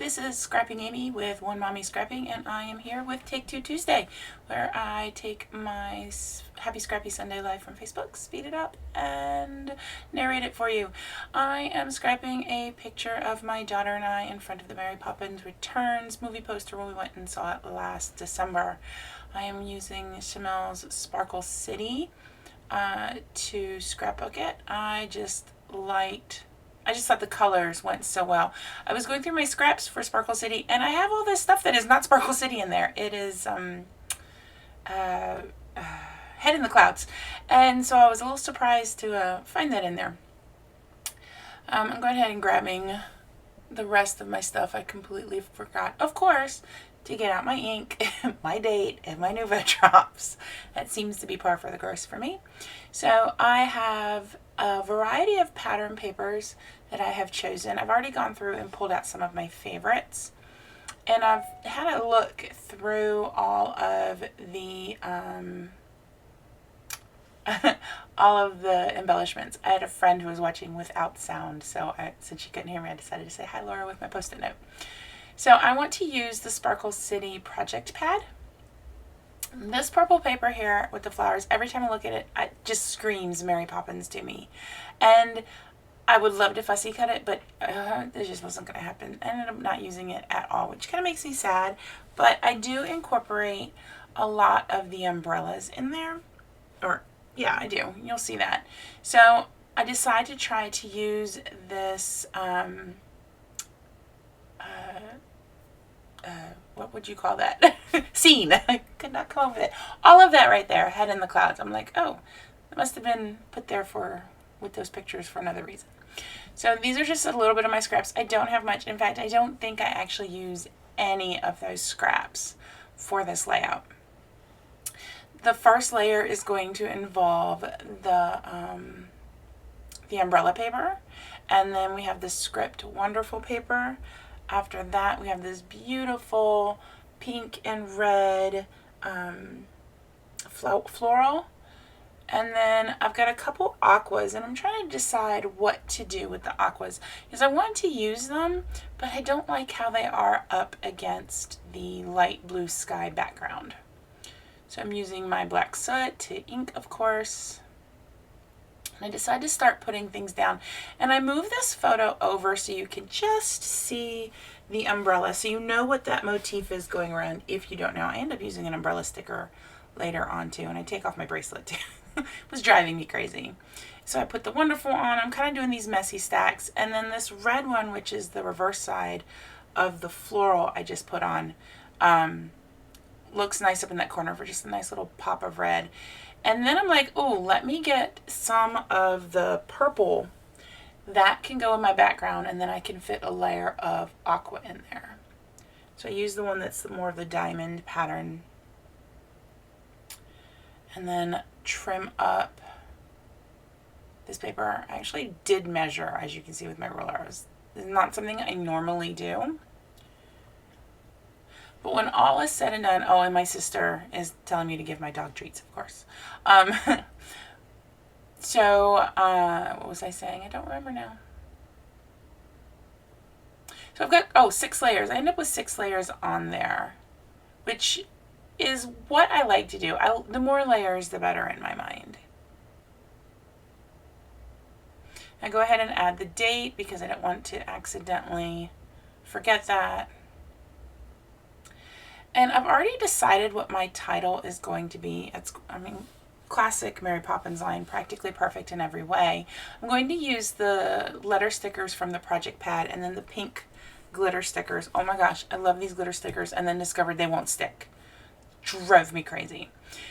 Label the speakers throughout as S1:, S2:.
S1: this is Scrapping Amy with One Mommy Scrapping, and I am here with Take Two Tuesday, where I take my Happy Scrappy Sunday life from Facebook, speed it up, and narrate it for you. I am scrapping a picture of my daughter and I in front of the Mary Poppins Returns movie poster when we went and saw it last December. I am using Chamel's Sparkle City to scrapbook it. I just thought the colors went so well. I was going through my scraps for Sparkle City, and I have all this stuff that is not Sparkle City in there. It is Head in the Clouds. And so I was a little surprised to find that in there. I'm going ahead and grabbing the rest of my stuff. I completely forgot, of course, to get out my ink, my date, and my Nuva drops. That seems to be par for the course for me. So I have a variety of pattern papers that I have chosen. I've already gone through and pulled out some of my favorites. And I've had a look through all of the embellishments. I had a friend who was watching without sound, so since she couldn't hear me, I decided to say hi, Laura, with my Post-it note. So I want to use the Sparkle City project pad. This purple paper here with the flowers, every time I look at it, it just screams Mary Poppins to me. And I would love to fussy cut it, but it just wasn't going to happen. I ended up not using it at all, which kind of makes me sad. But I do incorporate a lot of the umbrellas in there. Or, yeah, I do. You'll see that. So I decided to try to use this, what would you call that? Scene. I could not come up with it. All of that right there, Head in the Clouds. I'm like, oh, it must have been put there with those pictures for another reason. So these are just a little bit of my scraps. I don't have much. In fact, I don't think I actually use any of those scraps for this layout. The first layer is going to involve the umbrella paper, and then we have the Script Wonderful paper. After that, we have this beautiful pink and red floral. And then I've got a couple aquas, and I'm trying to decide what to do with the aquas, because I want to use them, but I don't like how they are up against the light blue sky background. So I'm using my black soot to ink, of course. And I decided to start putting things down. And I move this photo over so you can just see the umbrella, so you know what that motif is going around if you don't know. I end up using an umbrella sticker later on too, and I take off my bracelet too. It was driving me crazy. So I put the Wonderful on. I'm kind of doing these messy stacks. And then this red one, which is the reverse side of the floral I just put on, looks nice up in that corner for just a nice little pop of red. And then I'm like, oh, let me get some of the purple that can go in my background, and then I can fit a layer of aqua in there. So I use the one that's more of the diamond pattern. And then trim up this paper. I actually did measure, as you can see with my ruler. It's not something I normally do. But when all is said and done, oh, and my sister is telling me to give my dog treats, of course. What was I saying? I don't remember now. So I've got, 6 layers. I end up with 6 layers on there, which is what I like to do. The more layers, the better in my mind. I go ahead and add the date because I don't want to accidentally forget that. And I've already decided what my title is going to be. Classic Mary Poppins line, practically perfect in every way. I'm going to use the letter stickers from the project pad and then the pink glitter stickers. Oh my gosh, I love these glitter stickers, and then discovered they won't stick. Drove me crazy.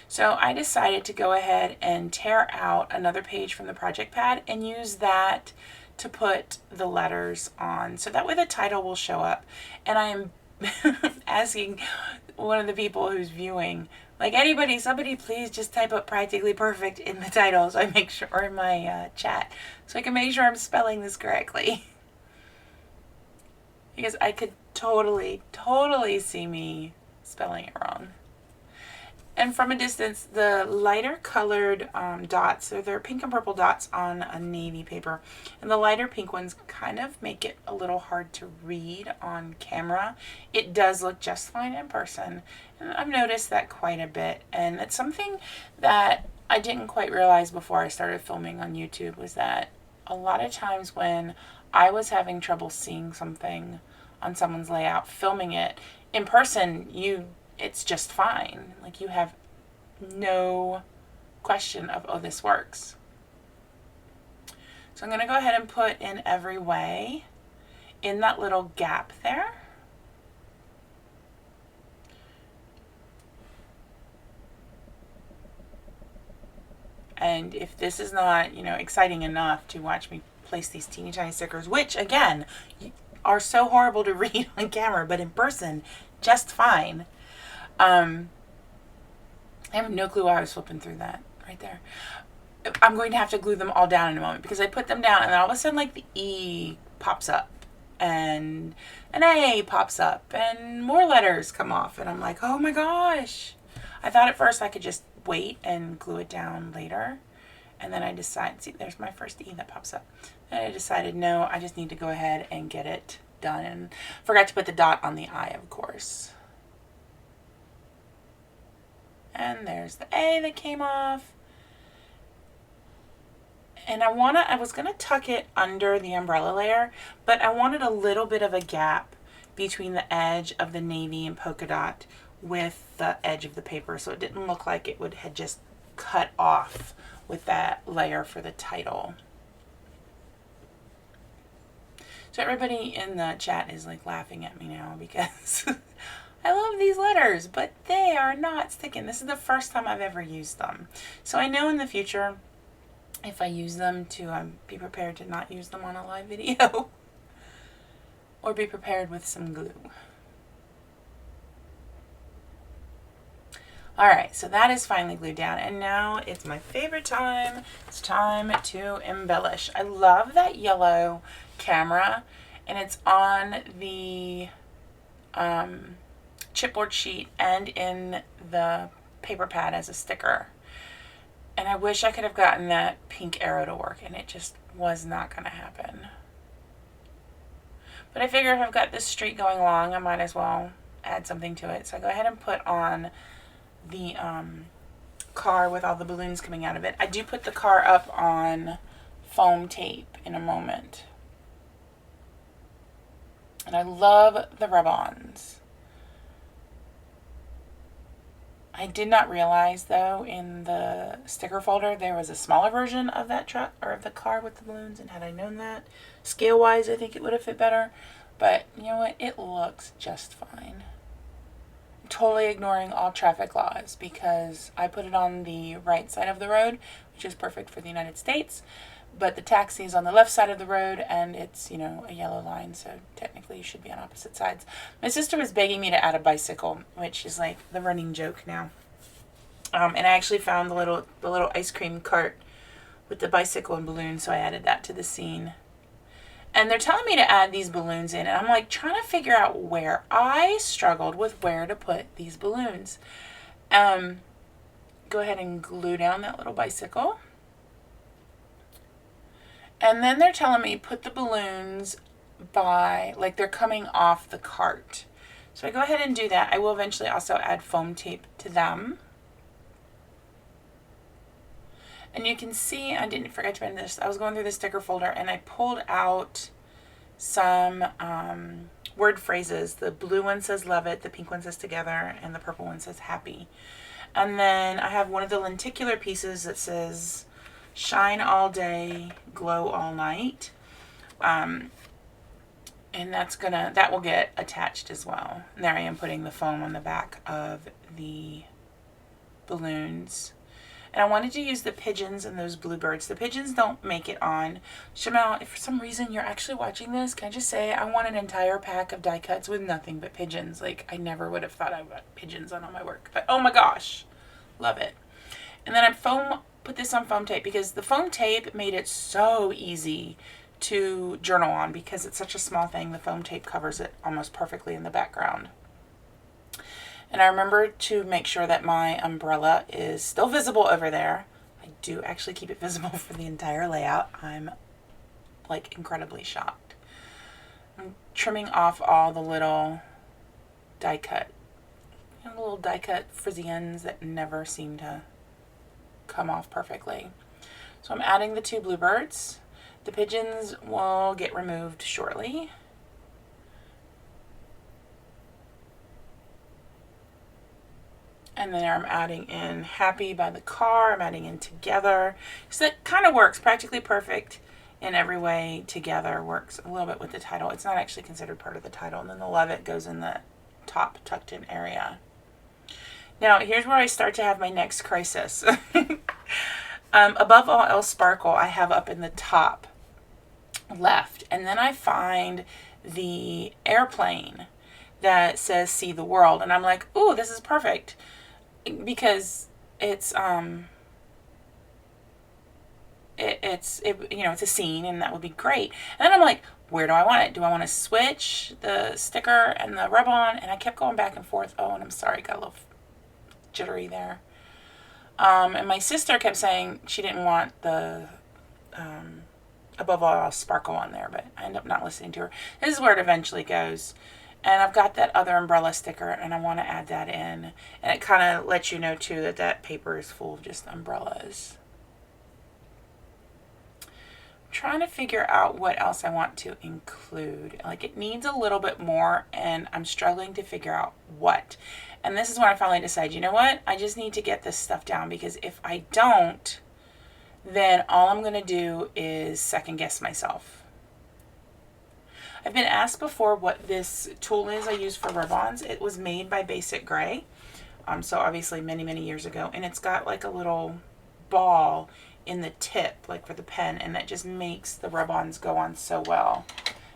S1: So I decided to go ahead and tear out another page from the project pad and use that to put the letters on. So that way the title will show up. And I am asking one of the people who's viewing, like, somebody please just type up practically perfect in the title so I make sure, or in my chat, so I can make sure I'm spelling this correctly. Because I could totally see me spelling it wrong. And from a distance, the lighter colored dots, so they're pink and purple dots on a navy paper, and the lighter pink ones kind of make it a little hard to read on camera. It does look just fine in person, and I've noticed that quite a bit, and it's something that I didn't quite realize before I started filming on YouTube, was that a lot of times when I was having trouble seeing something on someone's layout, filming it in person, it's just fine. Like, you have no question of, oh, this works. So I'm going to go ahead and put in every way in that little gap there. And if this is not, exciting enough to watch me place these teeny tiny stickers, which again are so horrible to read on camera, but in person, just fine. I have no clue why I was flipping through that right there. I'm going to have to glue them all down in a moment, because I put them down and then all of a sudden, like, the E pops up and an A pops up and more letters come off, and I'm like, oh my gosh. I thought at first I could just wait and glue it down later, and then I decided, see, there's my first E that pops up. Then I decided, no, I just need to go ahead and get it done, and forgot to put the dot on the I, of course. And there's the A that came off. And I was going to tuck it under the umbrella layer, but I wanted a little bit of a gap between the edge of the navy and polka dot with the edge of the paper, so it didn't look like it had just cut off with that layer for the title. So everybody in the chat is like laughing at me now because I love these letters, but they are not sticking. This is the first time I've ever used them. So I know in the future, if I use them, to be prepared to not use them on a live video or be prepared with some glue. All right, so that is finally glued down, and now it's my favorite time. It's time to embellish. I love that yellow camera, and it's on the chipboard sheet and in the paper pad as a sticker. And I wish I could have gotten that pink arrow to work, and it just was not going to happen. But I figure if I've got this streak going along, I might as well add something to it. So I go ahead and put on the car with all the balloons coming out of it. I do put the car up on foam tape in a moment. And I love the rub-ons. I did not realize, though, in the sticker folder there was a smaller version of that truck, or of the car with the balloons, and had I known that, scale-wise, I think it would have fit better. But you know what? It looks just fine. I'm totally ignoring all traffic laws because I put it on the right side of the road, which is perfect for the United States. But the taxi is on the left side of the road, and it's, a yellow line, so technically you should be on opposite sides. My sister was begging me to add a bicycle, which is like the running joke now. And I actually found the little ice cream cart with the bicycle and balloons, so I added that to the scene. And they're telling me to add these balloons in, and I'm like trying to figure out where. I struggled with where to put these balloons. Go ahead and glue down that little bicycle. And then they're telling me put the balloons like they're coming off the cart. So I go ahead and do that. I will eventually also add foam tape to them. And you can see, I didn't forget to mention this, I was going through the sticker folder and I pulled out some word phrases. The blue one says love it, the pink one says together, and the purple one says happy. And then I have one of the lenticular pieces that says shine all day, glow all night. And that will get attached as well. And there I am putting the foam on the back of the balloons. And I wanted to use the pigeons and those bluebirds. The pigeons don't make it on. Shamel, if for some reason you're actually watching this, can I just say I want an entire pack of die cuts with nothing but pigeons. Like, I never would have thought I would put pigeons on all my work. But oh my gosh, love it. And then I put this on foam tape because the foam tape made it so easy to journal on because it's such a small thing. The foam tape covers it almost perfectly in the background. And I remember to make sure that my umbrella is still visible over there. I do actually keep it visible for the entire layout. I'm like incredibly shocked. I'm trimming off all the little die cut, the little die cut frizzy ends that never seem to come off perfectly. So I'm adding the 2 bluebirds. The pigeons will get removed shortly. And then I'm adding in Happy by the car. I'm adding in Together. So that kind of works. Practically Perfect in every way. Together works a little bit with the title. It's not actually considered part of the title. And then the Love It goes in the top tucked in area. Now here's where I start to have my next crisis. Above All Else Sparkle I have up in the top left. And then I find the airplane that says See the World. And I'm like, ooh, this is perfect. Because it's it's a scene, and that would be great. And then I'm like, where do I want it? Do I want to switch the sticker and the rub-on? And I kept going back and forth. Oh, and I'm sorry, got a little jittery there. And my sister kept saying she didn't want the Above All Sparkle on there, but I ended up not listening to her. This is where it eventually goes. And I've got that other umbrella sticker, and I want to add that in. And it kind of lets you know, too, that that paper is full of just umbrellas. I'm trying to figure out what else I want to include. Like, it needs a little bit more, and I'm struggling to figure out what. And this is when I finally decide, you know what? I just need to get this stuff down, because if I don't, then all I'm going to do is second guess myself. I've been asked before what this tool is I use for rub-ons. It was made by Basic Gray, so obviously many, many years ago. And it's got like a little ball in the tip, like for the pen, and that just makes the rub-ons go on so well.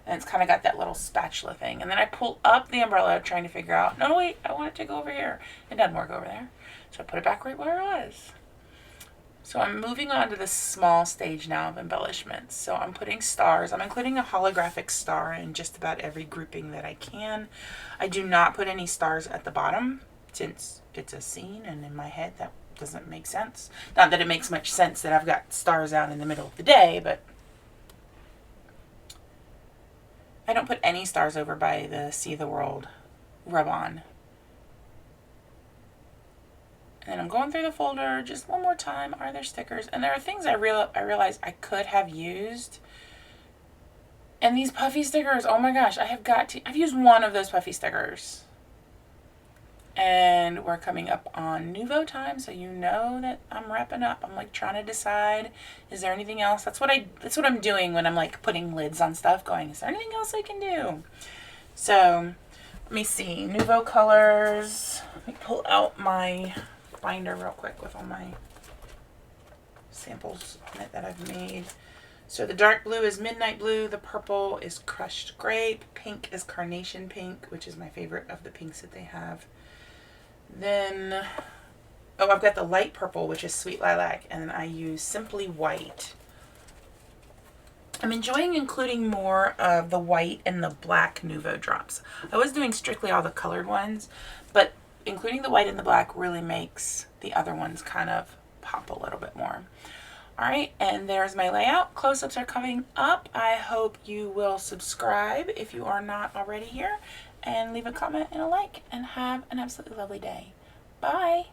S1: And it's kind of got that little spatula thing. And then I pull up the umbrella trying to figure out, no, wait, I want it to go over here. It doesn't work over there. So I put it back right where it was. So I'm moving on to the small stage now of embellishments. So I'm putting stars. I'm including a holographic star in just about every grouping that I can. I do not put any stars at the bottom since it's a scene, and in my head that doesn't make sense. Not that it makes much sense that I've got stars out in the middle of the day, but I don't put any stars over by the See the World rub-on. And I'm going through the folder just one more time. Are there stickers? And there are things I realize I could have used. And these puffy stickers, oh my gosh, I've used one of those puffy stickers. And we're coming up on Nouveau time, so you know that I'm wrapping up. I'm like trying to decide, is there anything else? That's what I'm doing when I'm like putting lids on stuff, going, is there anything else I can do? So let me see, Nouveau colors. Let me pull out my binder real quick with all my samples on it that I've made. So the dark blue is Midnight Blue, the purple is Crushed Grape, pink is Carnation Pink, which is my favorite of the pinks that they have. Then, oh, I've got the light purple, which is Sweet Lilac, and then I use Simply White. I'm enjoying including more of the white and the black Nouveau drops. I was doing strictly all the colored ones, but including the white and the black really makes the other ones kind of pop a little bit more. All right, and there's my layout. Close-ups are coming up. I hope you will subscribe if you are not already here, and leave a comment and a like, and have an absolutely lovely day. Bye.